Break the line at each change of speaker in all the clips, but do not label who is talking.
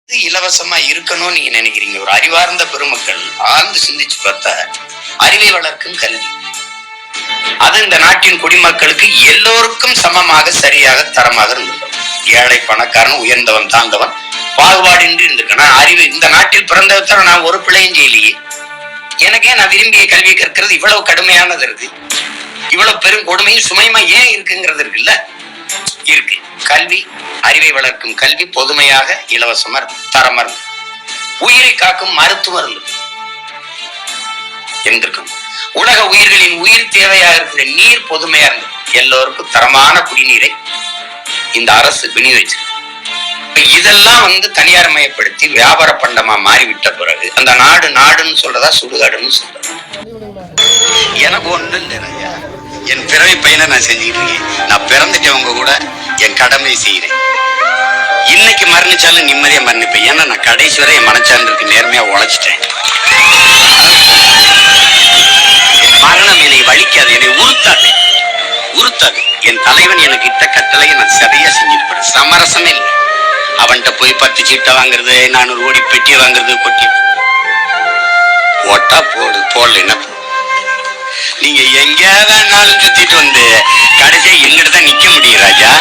இலவசமா இருக்கணும்னு நீங்க நினைக்கிறீங்க? ஒரு அறிவார்ந்த பெருமக்கள் ஆழ்ந்து சிந்திச்சு பார்த்தா அறிவை வளர்க்கும் கல்வி அது இந்த நாட்டின் குடிமக்களுக்கு எல்லோருக்கும் சமமாக சரியாக தரமாக இருந்திருக்கும். ஏழை பணக்காரன் உயர்ந்தவன் தாழ்ந்தவன் பாகுபாடின்றி இருந்திருக்கேன். அறிவு இந்த நாட்டில் பிறந்தவற்ற நான் ஒரு பிள்ளையும் செய்யலையே. எனக்கே நான் விரும்பிய கல்வி கற்கிறது இவ்வளவு கடுமையானது இருக்கு, இவ்வளவு பெரும் கொடுமையும் சுமையுமா ஏன் இருக்குங்கிறது இருக்குல்ல. இருக்கு. கல்வி, அறிவை வளர்க்கும் கல்வி பொதுமையாக இலவசமா இருக்கும், தரமா இருக்கும். உயிரை காக்கும் மருத்துவர் இருந்திருக்கும். உலக உயிர்களின் உயிர் தேவையாக இருக்கிற நீர் பொதுமையா இருந்தது. எல்லோருக்கும் தரமான குடிநீரை இந்த அரசு விநியோகிச்சிருக்கு. இதெல்லாம் தனியார் மயப்படுத்தி வியாபார பண்டமா மாறிவிட்ட பிறகு அந்த நாடு நாடுன்னு சொல்றதா சுடுகாடுன்னு சொல்றது. எனக்கு ஒன்று இல்லையா, என் பிறவி பையனை நான் செஞ்சுட்டு இருக்கேன். நான் பிறந்துட்டவங்க கூட என் கடமை செய்யறேன். இன்னைக்கு மரணிச்சாலும் நிம்மதியா மரணிப்பேன். ஏன்னா நான் கடைசி வரை என் மனச்சான்றுக்கு நேர்மையா உழைச்சிட்டேன். மரணம் என்னை வலிக்காது, என்னை உறுத்தாது உறுத்தாது. என் தலைவன் எனக்கு இட்ட கட்டளையை நான் சரியா செஞ்சுட்டு போறேன். சமரசமே இல்லை. அவன்கிட்ட போய் 10 சீட்டை வாங்குறது, 400 கோடி பெட்டியை வாங்குறது, கொட்டி போட்டா போடு, போடல. நீங்க எங்க வேணாலும் சுத்திட்டு வந்து கடைசியா எங்கிட்ட தான் நிக்க முடியும் ராஜா.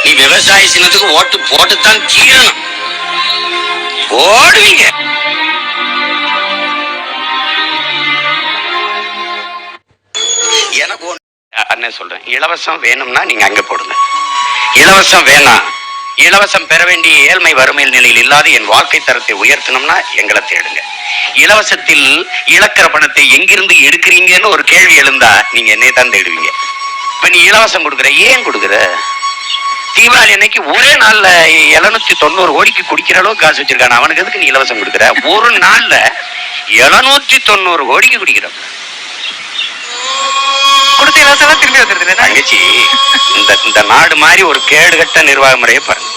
நீ விவசாய சின்னத்துக்கு ஓட்டு போட்டுத்தான் தீரணும். போடுவீங்க. எனக்கு ஒண்ணு சொல்றேன், இலவசம் வேணும்னா நீங்க அங்க போடுங்க. இலவசம் வேணாம், இலவசம் பெற வேண்டிய ஏழ்மை வறுமை நிலையில் இல்லாத என் வாழ்க்கை தரத்தை உயர்த்தணும்னா எங்களை தேடுங்க. இலவசத்தில் இழக்கிற பணத்தை எங்கிருந்து எடுக்கிறீங்கன்னு ஒரு கேள்வி எழுந்தா நீங்க என்னை தான் தேடுவீங்க. இப்ப நீ இலவசம் கொடுக்குற, ஏன் கொடுக்குற? தீபாவளி அன்னைக்கு ஒரே நாள்ல 790 கோடிக்கு குடிக்கிற அளவுக்கு காசு வச்சிருக்கான அவனுக்கு எதுக்கு நீ இலவசம் கொடுக்குற? ஒரு நாள்ல 790 கோடிக்கு குடிக்கிற கொடுத்த இலவசம் திரும்பி வந்துருது. தங்கச்சி, இந்த நாடு மாதிரி ஒரு கேடுகட்ட நிர்வாக முறையை பாருங்க.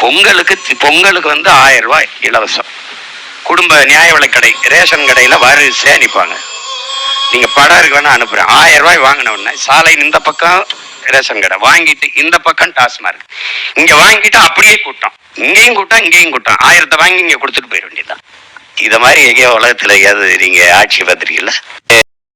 பொங்கலுக்கு 1000 ரூபாய் இலவசம். குடும்ப நியாய விலைக்கடை ரேஷன் கடையில வரிசையா நிற்பாங்க. நீங்க படம் இருக்கு வேணா அனுப்புறேன். 1000 ரூபாய் வாங்கின உடனே சாலை இந்த பக்கம் ரேஷன் கடை வாங்கிட்டு இந்த பக்கம் டாஸ்மார்க், இங்க வாங்கிட்டு அப்படியே கூட்டம், இங்கேயும் கூட்டம் இங்கேயும் கூட்டம். 1000 வாங்கி இங்க கொடுத்துட்டு போயிட வேண்டியதுதான். இத மாதிரி எங்கேயோ உலகத்துல எங்கேயாவது நீங்க ஆட்சி பார்த்திருக்கீங்களா?